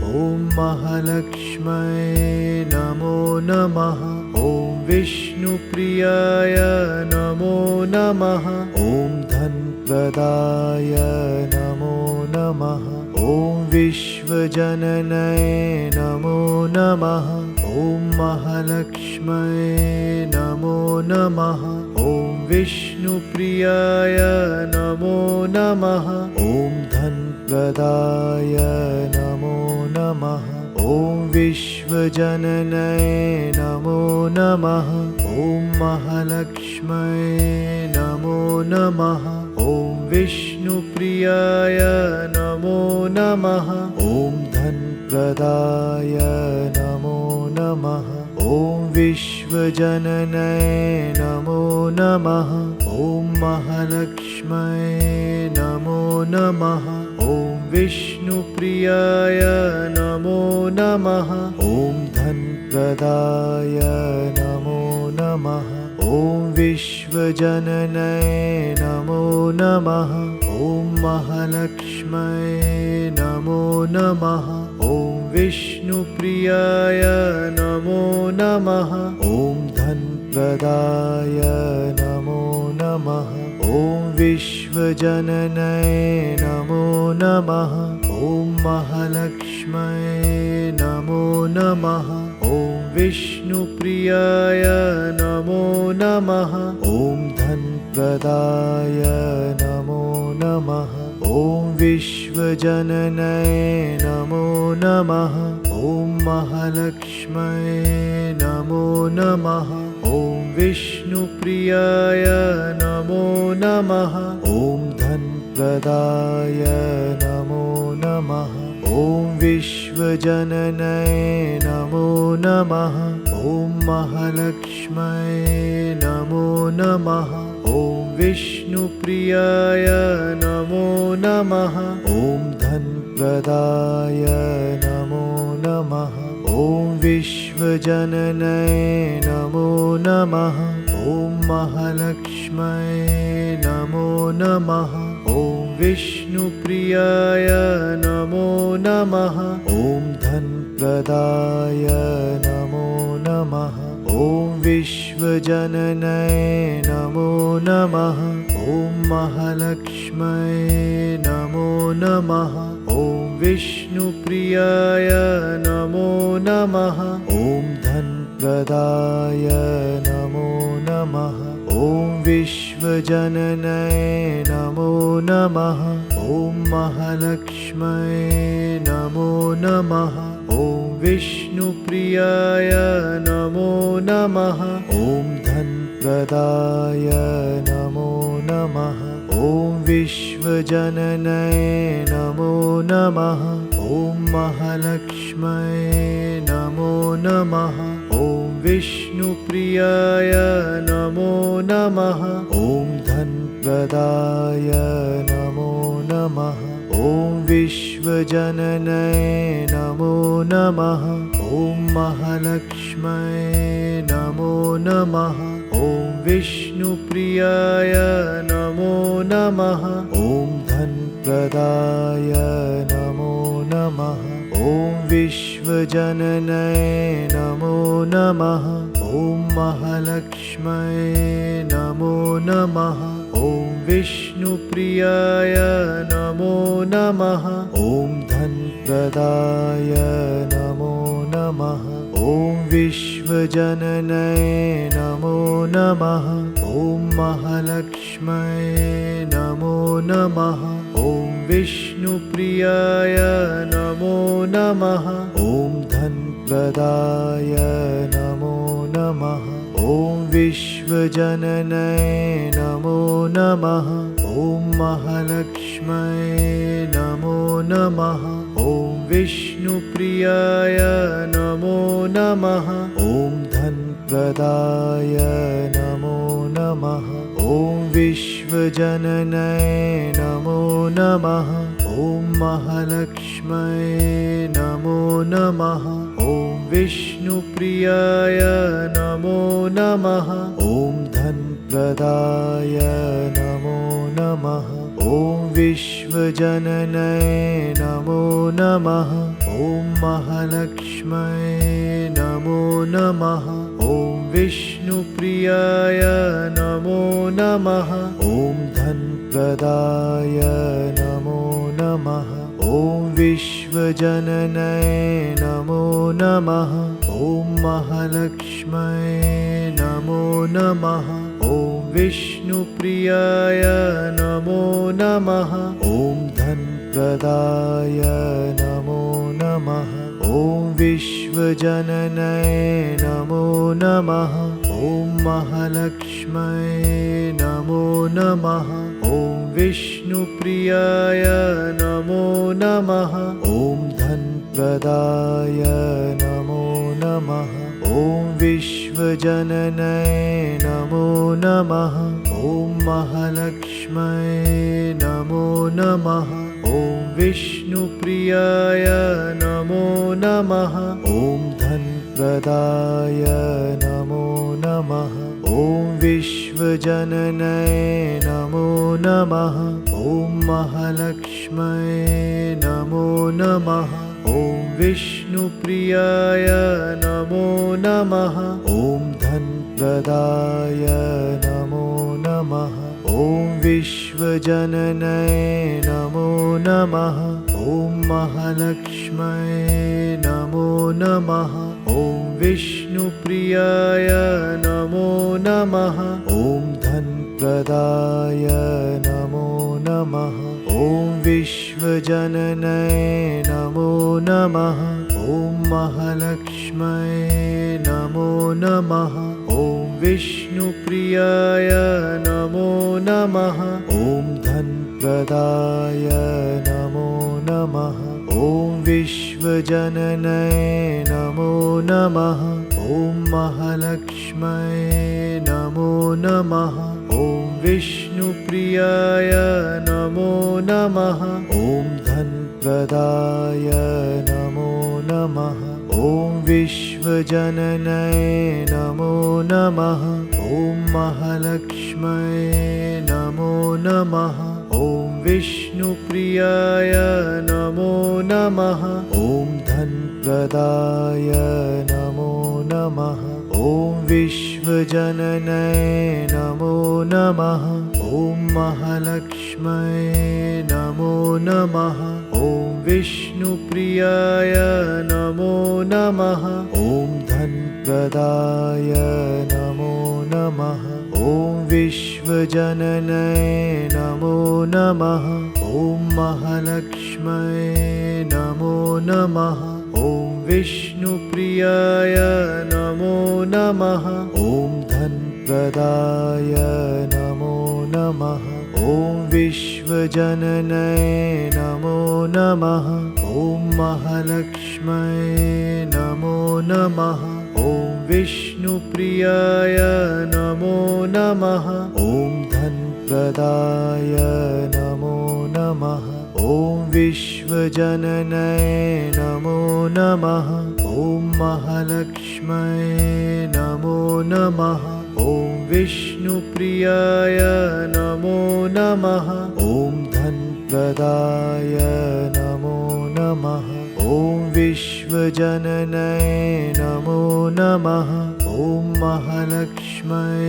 ॐ महालक्ष्म्यै नमो नमः। ॐ विष्णुप्रियाय नमो नमः। ॐ धनप्रदाय नमो नमः। ॐ विश्वजनन्यै नमो नमः। ॐ महालक्ष्म्यै नमो नमः। ॐ विष्णुप्रियाय नमो नमः। ॐ धनप्रदाय नमो नमः। ॐ विश्वजनन्यै नमो नमः। ॐ महालक्ष्म्यै नमो नमः। ॐ विष्णुप्रियाय नमो नमः। ॐ धनप्रदाय नमो नमः। ॐ विश्वजनन्यै नमो नमः। ॐ महालक्ष्म्यै नमो नमः। ॐ विष्णुप्रियाय नमो नमः। ॐ धनप्रदाय नमो नमः। ॐ विश्वजनन्यै नमो नमः। ॐ महालक्ष्म्यै नमो नमः। ॐ विष्णुप्रियाय नमो नमः। ॐ धनप्रदाय नमो नमः। ॐ विश्वजनन्यै नमो नमः। ॐ महालक्ष्म्यै नमो नमः। ॐ विष्णुप्रियाय नमो नमः। ॐ धनप्रदाय नमो नमः। ॐ विश्वजनन्यै नमो नमः। ॐ महालक्ष्म्यै नमो नमः। ॐ विष्णुप्रियाय नमो नमः। ॐ धनप्रदाय नमो नमः। ॐ विश्वजनन्यै नमो नमः। ॐ महालक्ष्म्यै नमो नमः। ॐ विष्णुप्रियाय नमो नमः। ॐ धनप्रदाय नमो नमः। ॐ विश्वजनन्यै नमो नमः। ॐ महालक्ष्म्यै नमो नमः। ॐ विष्णुप्रियाय नमो नमः। ॐ धनप्रदाय नमो नमः। ॐ विश्वजनन्यै नमो नमः। ॐ महालक्ष्म्यै नमो नमः। ॐ विष्णुप्रियाय नमो नमः। ॐ धनप्रदाय नमो नमः। ॐ विश्वजनन्यै नमो नमः। ॐ महालक्ष्म्यै नमो नमः। ॐ विष्णुप्रियाय नमो नमः। ॐ धनप्रदाय नमो नमः। ॐ विश्वजनन्यै नमो नमः। ॐ महालक्ष्म्यै नमो नमः। ॐ विष्णुप्रियाय नमो नमः। ॐ धनप्रदाय नमो नमः। ॐ विश्वजनन्यै नमो नमः। ॐ महालक्ष्म्यै नमो नमः। ॐ विष्णुप्रियाय नमो नमः। ॐ धनप्रदाय नमो नमः। ॐ विश्वजनन्यै नमो नमः। ॐ महालक्ष्म्यै नमो नमः। ॐ विष्णुप्रियाय नमो नमः। ॐ धनप्रदाय नमो नमः। ॐ विश्वजनन्यै नमो नमः। ॐ महालक्ष्म्यै नमो नमः। ॐ विष्णुप्रियाय नमो नमः। ॐ धनप्रदाय नमो नमः। ॐ विश्वजनन्यै नमो नमः। ॐ महालक्ष्म्यै नमो नमः। ॐ विष्णुप्रियाय नमो नमः। ॐ धनप्रदाय नमो नमः। ॐ विश्वजनन्यै नमो नमः। ॐ महालक्ष्म्यै नमो नमः। ॐ विष्णुप्रियाय नमो नमः। ॐ धनप्रदाय नमो नमः। ॐ विश्वजननये नमो नमः। ॐ महालक्ष्म्यै नमो नमः। ॐ विष्णुप्रियाय नमो नमः। ॐ धनप्रदाय नमो नमः। ॐ विश्वजननये नमो नमः। ॐ महालक्ष्म्यै नमो नमः। ॐ विष्णुप्रियाय नमो नमः। ॐ धनप्रदाय नमो नमः। ॐ विश्वजननये नमो नमः। ॐ महालक्ष्म्यै नमो नमः। ॐ विष्णुप्रियाय नमो नमः। ॐ धनप्रदाय नमो नमः। ॐ विश्वजननये नमो नमः। ॐ महालक्ष्म्यै नमो नमः। ॐ विष्णुप्रियाय नमो नमः। ॐ धनप्रदाय नमो नमः। ॐ विश्वजननये नमो नमः। ॐ महालक्ष्म्यै नमो नमः। ॐ विष्णुप्रियाय नमो नमः। ॐ धनप्रदाय नमो नमः। ॐ विश्वजननये नमो नमः। ॐ महालक्ष्म्यै नमो नमः। ॐ विष्णुप्रियाय नमो नमः। ॐ धनप्रदाय नमो नमः। ॐ विश्वजननये नमो नमः। ॐ महालक्ष्म्यै नमो नमः। ॐ विष्णुप्रियाय नमो नमः। ॐ धनप्रदाय नमो नमः। ॐ विश्वजननये नमो नमः। ॐ महालक्ष्म्यै नमो नमः। ॐ विष्णुप्रियाय नमो नमः। ॐ धनप्रदाय नमो नमः। ॐ विश्वजननये नमो नमः। ॐ महालक्ष्म्यै नमो नमः। ॐ विष्णुप्रियाय नमो नमः। ॐ धनप्रदाय नमो नमः। ॐ विश्वजननये नमो नमः। ॐ महालक्ष्म्यै नमो नमः। ॐ विष्णुप्रियाय नमो नमः। ॐ धनप्रदाय नमो नमः। ॐ विश्वजननये नमो नमः। ॐ महालक्ष्म्यै नमो नमः। ॐ विष्णुप्रियाय नमो नमः। ॐ धनप्रदाय नमो नमः। ॐ विश्वजननये नमो नमः। ॐ महालक्ष्म्यै नमो नमः। ॐ विष्णुप्रियाय नमो नमः। ॐ धनप्रदाय नमो नमः। ॐ विश्वजननये नमो नमः। ॐ महालक्ष्म्यै नमो नमः। ॐ विष्णुप्रियाय नमो नमः। ॐ धनप्रदाय नमो नमः। ॐ विश्वजननये नमो नमः। ॐ महालक्ष्म्यै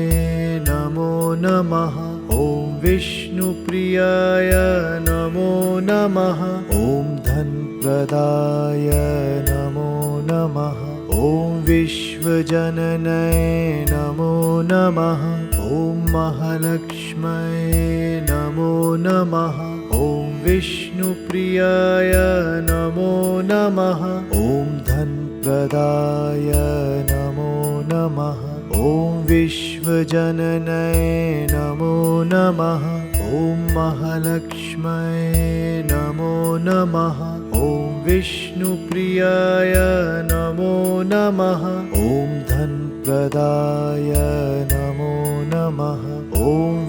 नमो नमः। ॐ विष्णुप्रियाय नमो नमः। ॐ धनप्रदाय नमो नमः। ॐ विश्वजननये नमो नमः। ॐ महालक्ष्म्यै नमो नमः। ॐ विष्णुप्रियाय नमो नमः। ॐ धनप्रदाय नमो नमः। ॐ विश्वजननये नमो नमः। ॐ महालक्ष्म्यै नमो नमः। ॐ विष्णुप्रियाय नमो नमः। ॐ धनप्रदाय नमो नमः। ॐ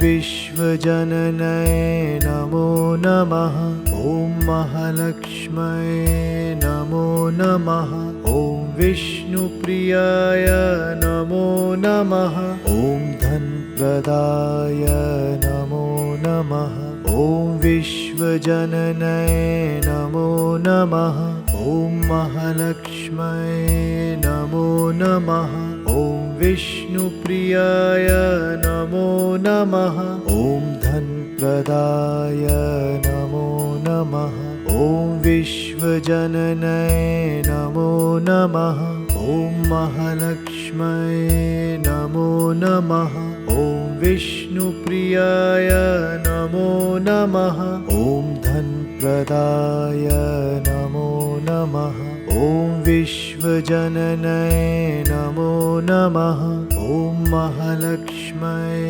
विश्वजननये नमो नमः। ॐ महालक्ष्म्यै नमो नमः। ॐ विष्णुप्रियाय नमो नमः। ॐ धनप्रदाय नमो नमः। ॐ विश्वजननये नमो नमः। ॐ महालक्ष्म्यै नमो नमः। ॐ विष्णुप्रियाय नमो नमः। ॐ धनप्रदाय नमो नमः। ॐ विश्वजननये नमो नमः। ॐ महालक्ष्म्यै नमो नमः। ॐ विष्णुप्रियाय नमो नमः। ॐ धनप्रदाय नमो नमः। ॐ विश्वजननये नमो नमः। ॐ महालक्ष्म्यै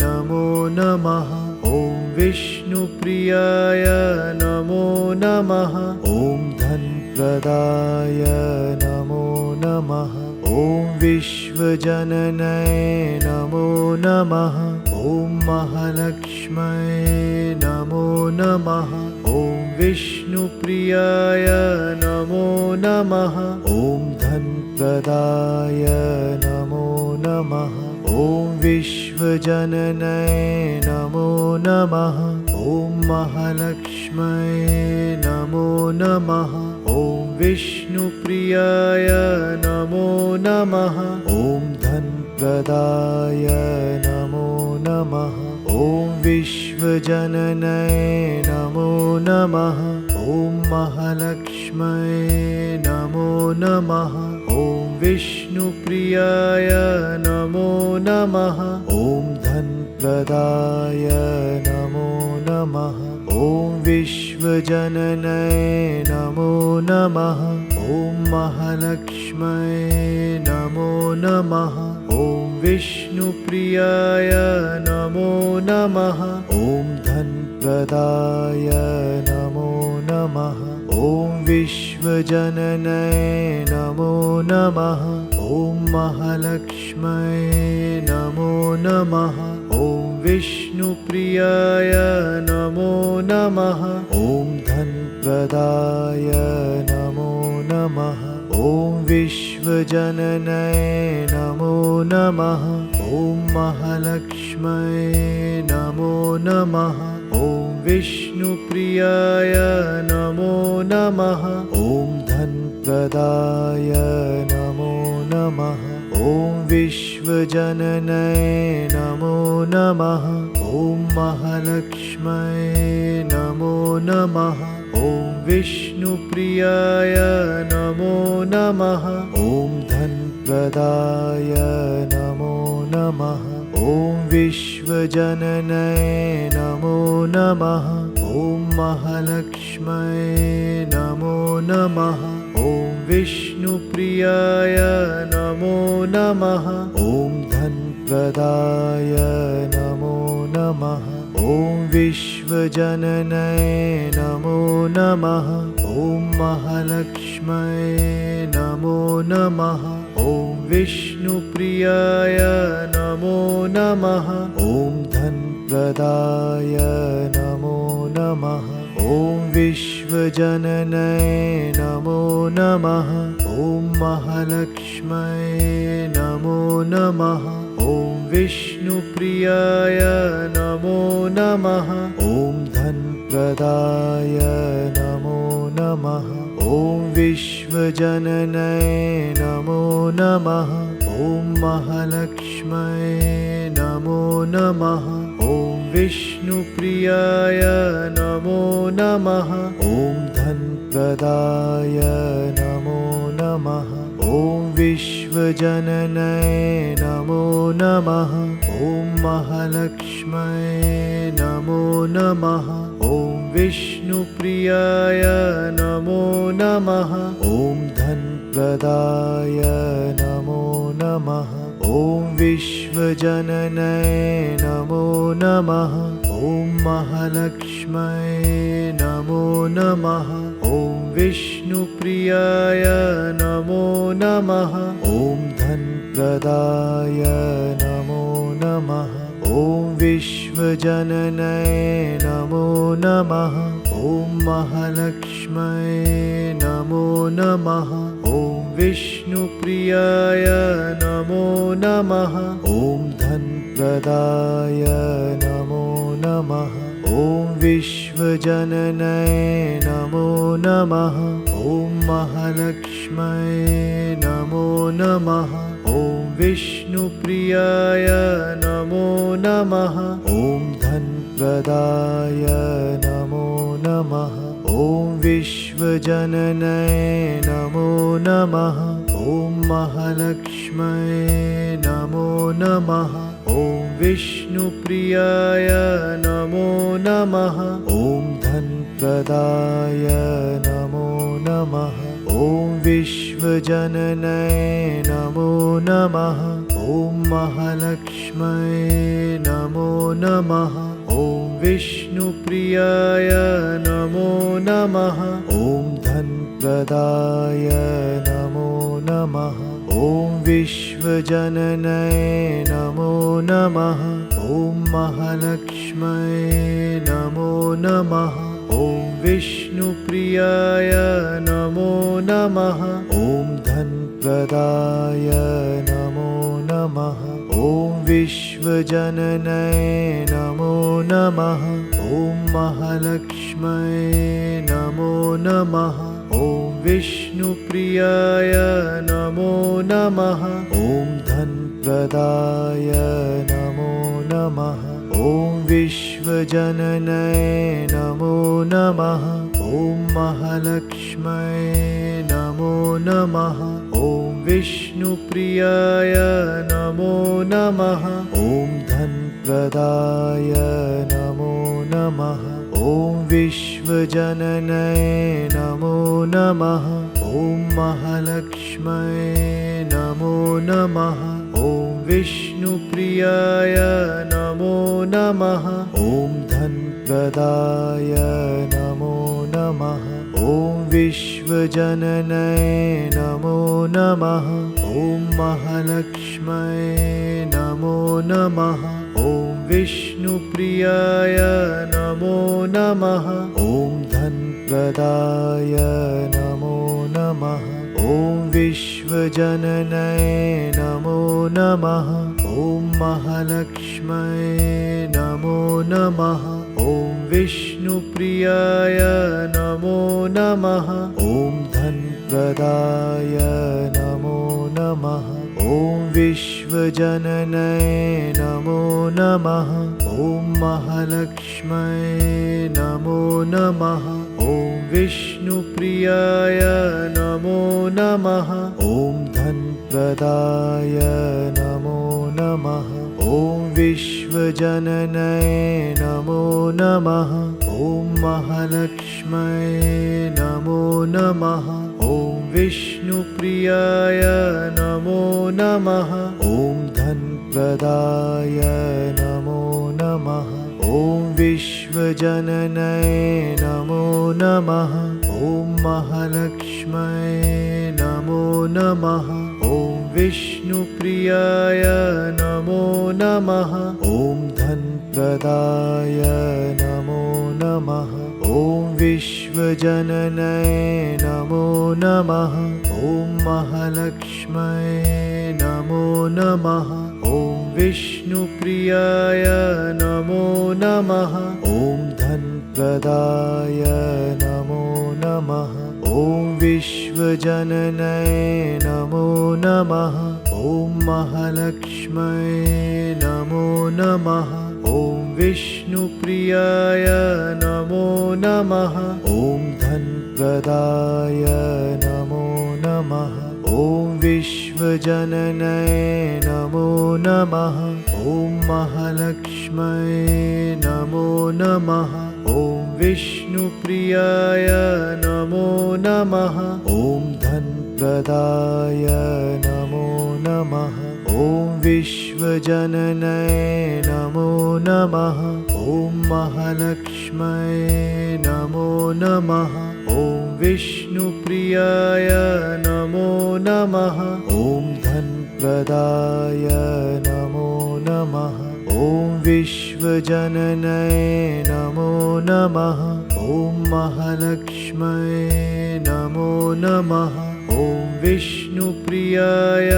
नमो नमः। ॐ विष्णुप्रियाय नमो नमः। ॐ धनप्रदाय नमो नमः। ॐ विश्वजननये नमो नमः। ॐ महालक्ष्म्यै नमो नमः। ॐ विष्णुप्रियाय नमो नमः। ॐ धनप्रदाय नमो नमः। ॐ विश्वजननये नमो नमः। ॐ महालक्ष्म्यै नमो नमः। ॐ विष्णुप्रियाय नमो नमः। ॐ धनप्रदाय नमो नमः। ॐ विश्वजननये नमो नमः। ॐ महालक्ष्म्यै नमो नमः। ॐ विष्णुप्रियाय नमो नमः। ॐ धनप्रदाय नमो नमः। ॐ विश्वजननये नमो नमः। ॐ महालक्ष्म्यै नमो नमः। ॐ विष्णुप्रियाय नमो नमः। ॐ धनप्रदाय नमो नमः। ॐ विश्वजननये नमो नमः। ॐ महालक्ष्म्यै नमो नमः। ॐ विष्णुप्रियाय नमो नमः। ॐ धनप्रदाय नमो नमः। ॐ विश्वजननये नमो नमः। ॐ महालक्ष्म्यै नमो नमः। ॐ विष्णुप्रियाय नमो नमः। ॐ धनप्रदाय नमो नमः। ॐ विश्वजननये नमो नमः। ॐ महालक्ष्म्यै नमो नमः। ॐ विष्णुप्रियाय नमो नमः। ॐ धनप्रदाय नमो नमः। ॐ विश्वजननये नमो नमः। ॐ महालक्ष्म्यै नमो नमः। ॐ विष्णुप्रियाय नमो नमः। ॐ धनप्रदाय नमो नमः। ॐ विश्वजननये नमो नमः। ॐ महालक्ष्म्यै नमो नमः। ॐ विष्णुप्रियाय नमो नमः। ॐ धनप्रदाय नमो नमः। ॐ विश्वजननये नमो नमः। ॐ महालक्ष्म्यै नमो नमः। ॐ विष्णुप्रियाय नमो नमः। ॐ धनप्रदाय नमो नमः। ॐ विश्वजननये नमो नमः। ॐ महालक्ष्म्यै नमो नमः। ॐ विष्णुप्रियाय नमो नमः। ॐ धनप्रदाय नमो नमः। ॐ विश्वजननये नमो नमः। ॐ महालक्ष्म्यै नमो नमः। ॐ विष्णुप्रियाय नमो नमः। ॐ धनप्रदाय नमो नमः। ॐ विश्वजननये नमो नमः। ॐ महालक्ष्म्यै नमो नमः। ॐ विष्णुप्रियाय नमो नमः। ॐ धनप्रदाय नमो नमः। ॐ विश्वजननये नमो नमः। ॐ महालक्ष्म्यै नमो नमः। ॐ विष्णुप्रियाय नमो नमः। ॐ धनप्रदाय नमो नमः। ॐ विश्वजननये नमो नमः। ॐ महालक्ष्म्यै नमो नमः। ॐ विष्णुप्रियाय नमो नमः। ॐ धनप्रदाय नमो नमः। ॐ विश्वजननये नमो नमः। ॐ महालक्ष्म्यै नमो नमः। ॐ विष्णुप्रियाय नमो नमः। ॐ धनप्रदाय नमो नमः। ॐ विश्वजननये नमो नमः। ॐ महालक्ष्म्यै नमो नमः। ॐ विष्णुप्रियाय नमो नमः। ॐ धनप्रदाय नमो नमः। ॐ विश्वजननये नमो नमः। ॐ महालक्ष्म्यै नमो नमः। ॐ विष्णुप्रियाय नमो नमः। ॐ धनप्रदाय नमो नमः। ॐ विश्वजननये नमो नमः। ॐ महालक्ष्म्यै नमो नमः। ॐ विष्णुप्रियाय नमो नमः। ॐ धनप्रदाय नमो नमः। ॐ विश्वजननये नमो नमः। ॐ महालक्ष्म्यै नमो नमः। ॐ विष्णुप्रियाय नमो नमः। ॐ धनप्रदाय नमो नमः। ॐ विश्वजननये नमो नमः। ॐ महालक्ष्म्यै नमो नमः। ॐ विष्णुप्रियाय नमो नमः। ॐ धनप्रदाय नमो नमः। ॐ विश्वजननये नमो नमः। ॐ महालक्ष्म्यै नमो नमः। ॐ विष्णुप्रियाय नमो नमः। ॐ धनप्रदाय नमो नमः। ॐ विश्वजननये नमो नमः। ॐ महालक्ष्म्यै नमो नमः। ॐ विष्णुप्रियाय नमो नमः। ॐ धनप्रदाय नमो नमः। ॐ विश्वजननये नमो नमः। ॐ महालक्ष्म्यै नमो नमः। ॐ विष्णुप्रियाय नमो नमः। ॐ धनप्रदाय नमो नमः। ॐ विश्वजननये नमो नमः। ॐ महालक्ष्म्यै नमो नमः। ॐ विष्णुप्रियाय नमो नमः। ॐ धनप्रदाय नमो नमः। ॐ विश्वजननये नमो नमः। ॐ महालक्ष्म्यै नमो नमः। ॐ विष्णुप्रियाय नमो नमः। ॐ धनप्रदाय नमो नमः। ॐ विश्वजननये नमो नमः। ॐ महालक्ष्म्यै नमो नमः। ॐ विष्णुप्रियाय नमो नमः। ॐ धनप्रदाय नमो नमः। ॐ विश्वजननये नमो नमः। ॐ महालक्ष्म्यै नमो नमः। ॐ विष्णुप्रियाय नमो नमः। ॐ धनप्रदाय नमो नमः। ॐ विश्वजननये नमो नमः। ॐ महालक्ष्म्यै नमो नमः। ॐ विष्णुप्रियाय नमो नमः। ॐ धनप्रदाय नमो नमः। ॐ विश्वजननये नमो नमः। ॐ महालक्ष्म्यै नमो नमः। ॐ विष्णुप्रियाय नमो नमः। ॐ धनप्रदाय नमो नमः। ॐ विश्वजननये नमो नमः। ॐ महालक्ष्म्यै नमो नमः। ॐ विष्णुप्रियाय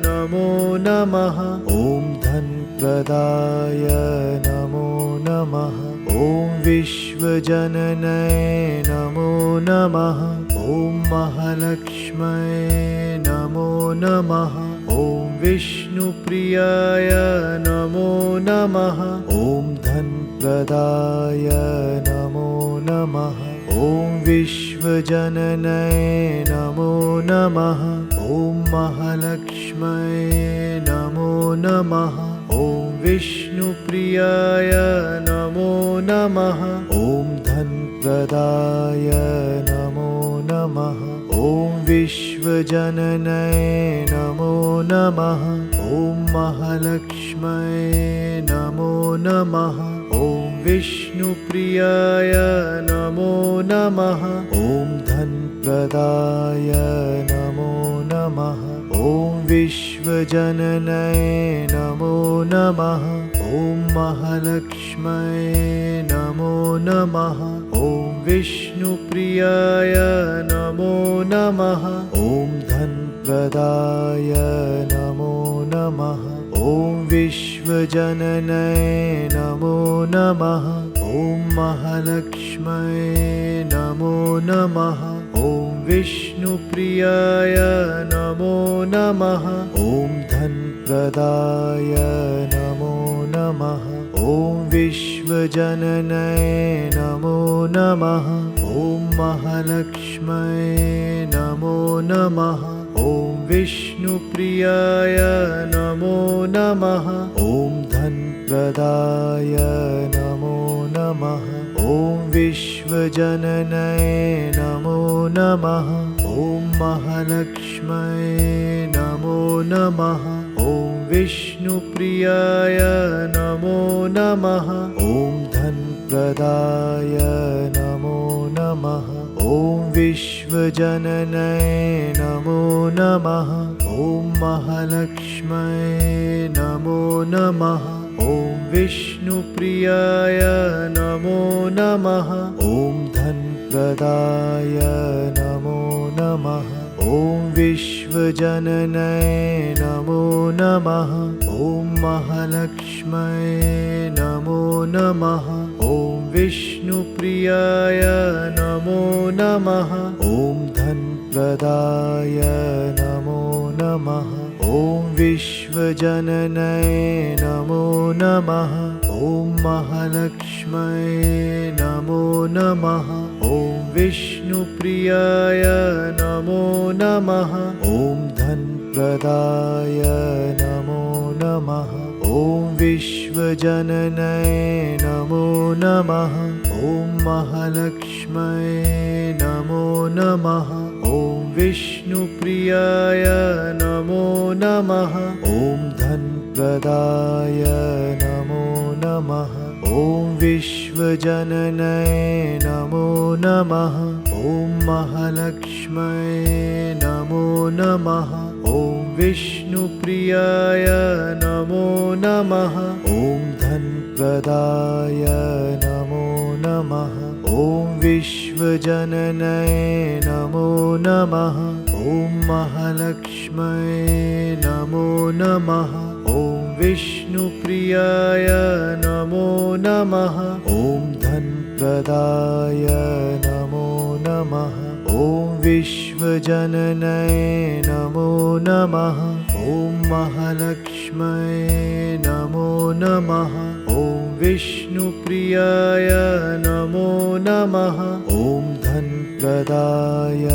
नमो नमः। ॐ धनप्रदाय नमो नमः। ॐ विश्वजननये नमो नमः। ॐ महालक्ष्म्यै नमो नमः। ॐ विष्णुप्रियाय नमो नमः। ॐ धनप्रदाय नमो नमः। ॐ विश्वजननये नमो नमः। ॐ महालक्ष्म्यै नमो नमः। ॐ विष्णुप्रियाय नमो नमः। ॐ धनप्रदाय नमो नमः। ॐ विश्वजननये नमो नमः। ॐ महालक्ष्म्यै नमो नमः। ॐ विष्णुप्रियाय नमो नमः। ॐ धनप्रदाय नमो नमः। ॐ विश्वजननये नमो नमः। ॐ महालक्ष्म्यै नमो नमः। ॐ विष्णुप्रियाय नमो नमः। ॐ धनप्रदाय नमो नमः। ॐ विश्वजननये नमो नमः। ॐ महालक्ष्म्यै नमो नमः। ॐ विष्णुप्रियाय नमो नमः। ॐ धनप्रदाय नमो नमः। ॐ विश्वजननये नमो नमः। ॐ महालक्ष्म्यै नमो नमः। ॐ विष्णुप्रियाय नमो नमः। ॐ धनप्रदाय नमो नमः। ॐ विश्वजननये नमो नमः। ॐ महालक्ष्म्यै नमो नमः। ॐ विष्णुप्रियाय नमो नमः। ॐ धनप्रदाय नमो नमः। ॐ विश्वजननये नमो नमः। ॐ महालक्ष्म्यै नमो नमः। ॐ विष्णुप्रियाय नमो नमः। ॐ धनप्रदाय नमो नमः। ॐ विश्वजननये नमो नमः। ॐ महालक्ष्म्यै नमो नमः। ॐ विष्णुप्रियाय नमो नमः। ॐ धनप्रदाय नमो नमः। ॐ विश्वजननये नमो नमः। ॐ महालक्ष्म्यै नमो नमः। ॐ विष्णुप्रियाय नमो नमः। ॐ धनप्रदाय नमो नमः। ॐ विश्वजननये नमो नमः। ॐ महालक्ष्म्यै नमो नमः। ॐ विष्णुप्रियाय नमो नमः। ॐ धनप्रदाय नमो नमः। ॐ विश्वजननये नमो नमः। ॐ महालक्ष्म्यै नमो नमः। ॐ विष्णुप्रियाय नमो नमः। ॐ धनप्रदाय नमो नमः। ॐ विश्वजननये नमो नमः। ॐ महालक्ष्म्यै नमो नमः। ॐ विष्णुप्रियाय नमो नमः। ॐ धनप्रदाय नमो नमः। ॐ विश्वजननये नमो नमः। ॐ महालक्ष्म्यै नमो नमः। ॐ विष्णुप्रियाय नमो नमः। ॐ धनप्रदाय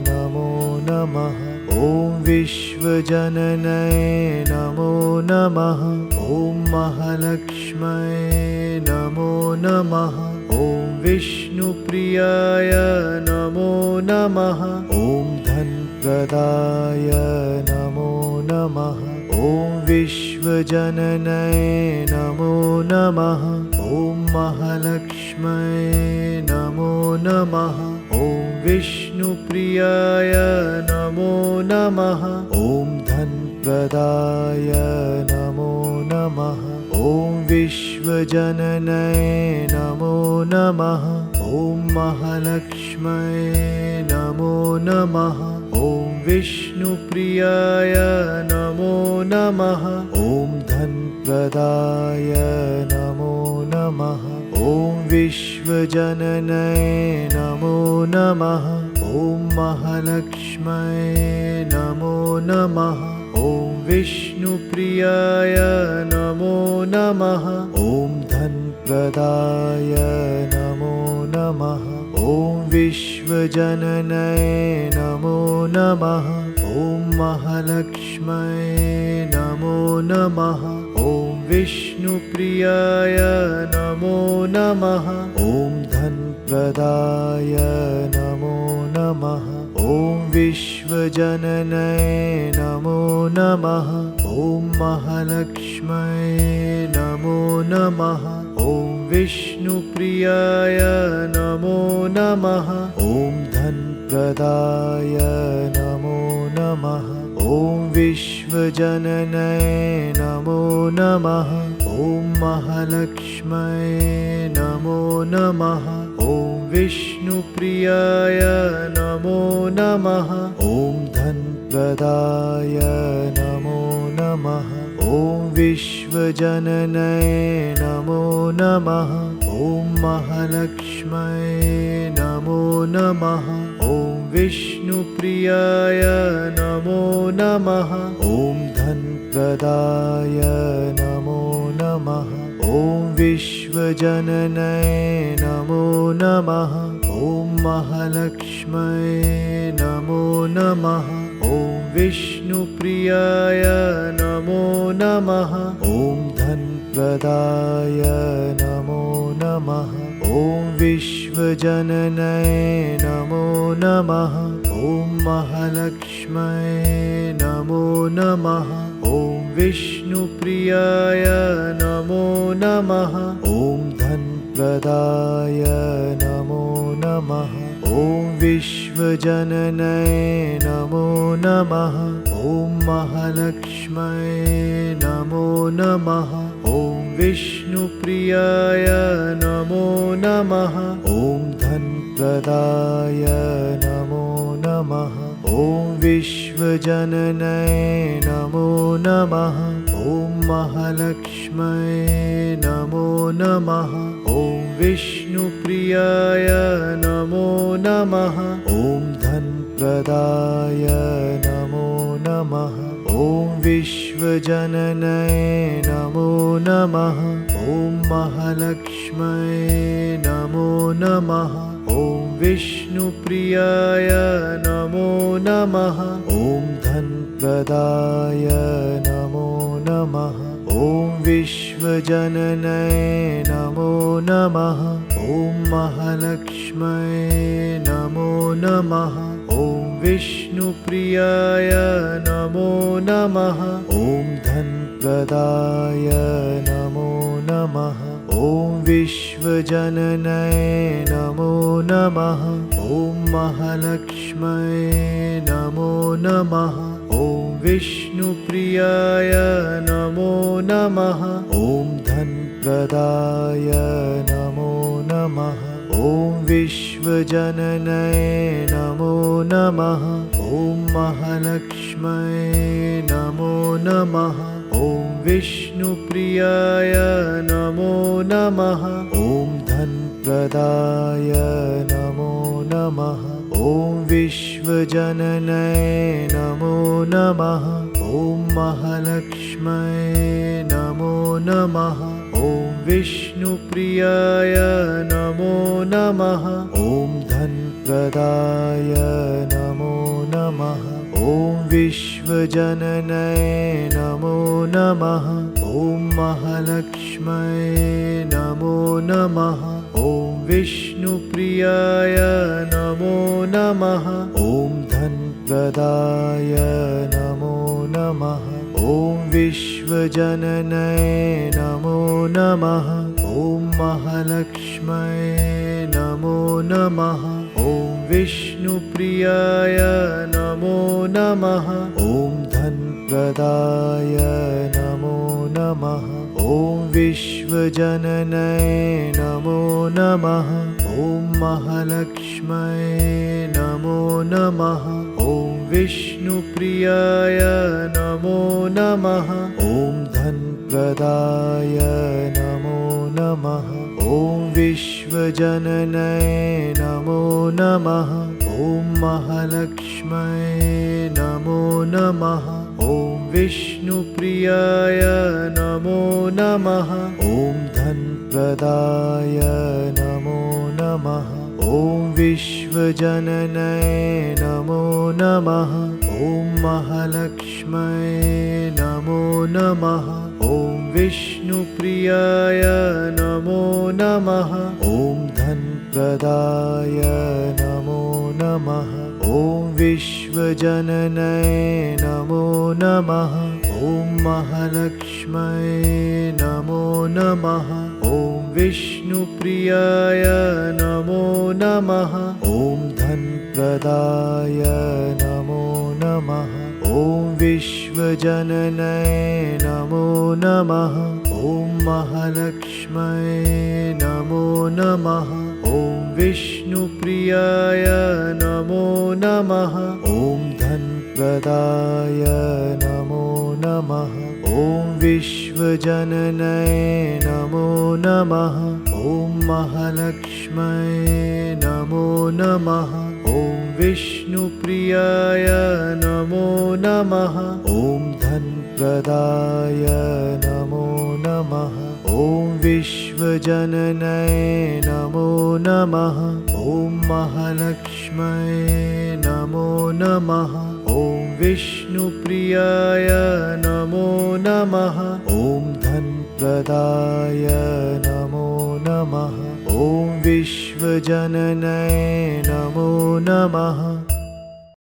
नमो नमः। ॐ विश्वजननये नमो नमः। ॐ महालक्ष्म्यै नमो नमः। ॐ विष्णुप्रियाय नमो नमः। ॐ धनप्रदाय नमो नमः। ॐ विश्वजननये नमो नमः। ॐ महालक्ष्म्यै नमो नमः। ॐ विष्णुप्रियाय नमो नमः। ॐ धनप्रदाय नमो नमः। ॐ विश्वजननये नमो नमः। ॐ महालक्ष्म्यै नमो नमः। ॐ विष्णुप्रियाय नमो नमः। ॐ धनप्रदाय नमो नमः। ॐ विश्वजननये नमो नमः। ॐ महालक्ष्म्यै नमो नमः। ॐ विष्णुप्रियाय नमो नमः। ॐ धनप्रदाय नमो नमः। ॐ विश्वजननये नमो नमः। ॐ महालक्ष्म्यै नमो नमः। ॐ विष्णुप्रियाय नमो नमः। ॐ धनप्रदाय नमो नमः। ॐ विश्वजननये नमो नमः। ॐ महालक्ष्म्यै नमो नमः। ॐ विष्णुप्रियाय नमो नमः। ॐ धनप्रदाय नमो नमः। ॐ विश्वजननये नमो नमः। ॐ महालक्ष्म्यै नमो नमः। ॐ विष्णुप्रियाय नमो नमः। ॐ धनप्रदाय नमो नमः। ॐ विश्वजननये नमो नमः। ॐ महालक्ष्म्यै नमो नमः। ॐ विष्णुप्रियाय नमो नमः। ॐ धनप्रदाय नमो नमः। ॐ विश्वजननये नमो नमः। ॐ महालक्ष्म्यै नमो नमः। ॐ विष्णुप्रियाय नमो नमः। ॐ धनप्रदाय नमो नमः। ॐ विश्वजननये नमो नमः। ॐ महालक्ष्म्यै नमो नमः। ॐ विष्णुप्रियाय नमो नमः। ॐ धनप्रदाय नमो नमः। ॐ विश्वजननये नमो नमः। ॐ महालक्ष्म्यै नमो नमः। ॐ विष्णुप्रियाय नमो नमः। ॐ धनप्रदाय नमो नमः। ॐ विश्वजननये नमो नमः। ॐ महालक्ष्म्यै नमो नमः। ॐ विष्णुप्रियाय नमो नमः। ॐ धनप्रदाय नमो नमः। ॐ विश्वजननये नमो नमः। ॐ महालक्ष्म्यै नमो नमः। ॐ विष्णुप्रियाय नमो नमः। ॐ धनप्रदाय नमो नमः। ॐ विश्वजननये नमो नमः। ॐ महालक्ष्म्यै नमो नमः। ॐ विष्णुप्रियाय नमो नमः। ॐ धनप्रदाय नमो नमः। ॐ विश्वजननये नमो नमः। ॐ महालक्ष्म्यै नमो नमः। ॐ विष्णुप्रियाय नमो नमः। ॐ धनप्रदाय नमो नमः। ॐ विश्वजननये नमो नमः। ॐ महालक्ष्म्यै नमो नमः। ॐ विष्णुप्रियाय नमो नमः। ॐ धनप्रदाय नमो नमः। ॐ विश्वजननये नमो नमः। ॐ महालक्ष्म्यै नमो नमः। ॐ विष्णुप्रियाय नमो नमः। ॐ धनप्रदाय नमो नमः। ॐ विश्वजननये नमो नमः। ॐ महालक्ष्म्यै नमो नमः। ॐ विष्णुप्रियाय नमो नमः। ॐ धनप्रदाय नमो नमः। ॐ विश्वजननये नमो नमः। ॐ महालक्ष्म्यै नमो नमः। ॐ विष्णुप्रियाय नमो नमः। ॐ धनप्रदाय नमो नमः। ॐ विश्वजननये नमो नमः। ॐ महालक्ष्म्यै नमो नमः। ॐ विष्णुप्रियाय नमो नमः। ॐ धनप्रदाय नमो नमः। ॐ विश्वजननये नमो नमः। ॐ महालक्ष्म्यै नमो नमः। ॐ विष्णुप्रियाय नमो नमः। ॐ धनप्रदाय नमो नमः। ॐ विश्वजननये नमो नमः। ॐ महालक्ष्म्यै नमो नमः। ॐ विष्णुप्रियाय नमो नमः। ॐ धनप्रदाय नमो नमः। ॐ विश्वजननये नमो नमः। ॐ महालक्ष्म्यै नमो नमः। ॐ विष्णुप्रियाय नमो नमः। ॐ धनप्रदाय नमो नमः। ॐ विश्वजननये नमो नमः। ॐ महालक्ष्म्यै नमो नमः। ॐ विष्णुप्रियाय नमो नमः। ॐ धनप्रदाय नमो नमः। ॐ विश्वजननये नमो नमः। ॐ महालक्ष्म्यै नमो नमः। ॐ विष्णुप्रियाय नमो नमः। ॐ धनप्रदाय नमो नमः। ॐ विश्वजननये नमो नमः। ॐ महालक्ष्म्यै नमो नमः। ॐ विष्णुप्रियाय नमो नमः। ॐ धनप्रदाय नमो नमः। ॐ विश्वजननये नमो नमः।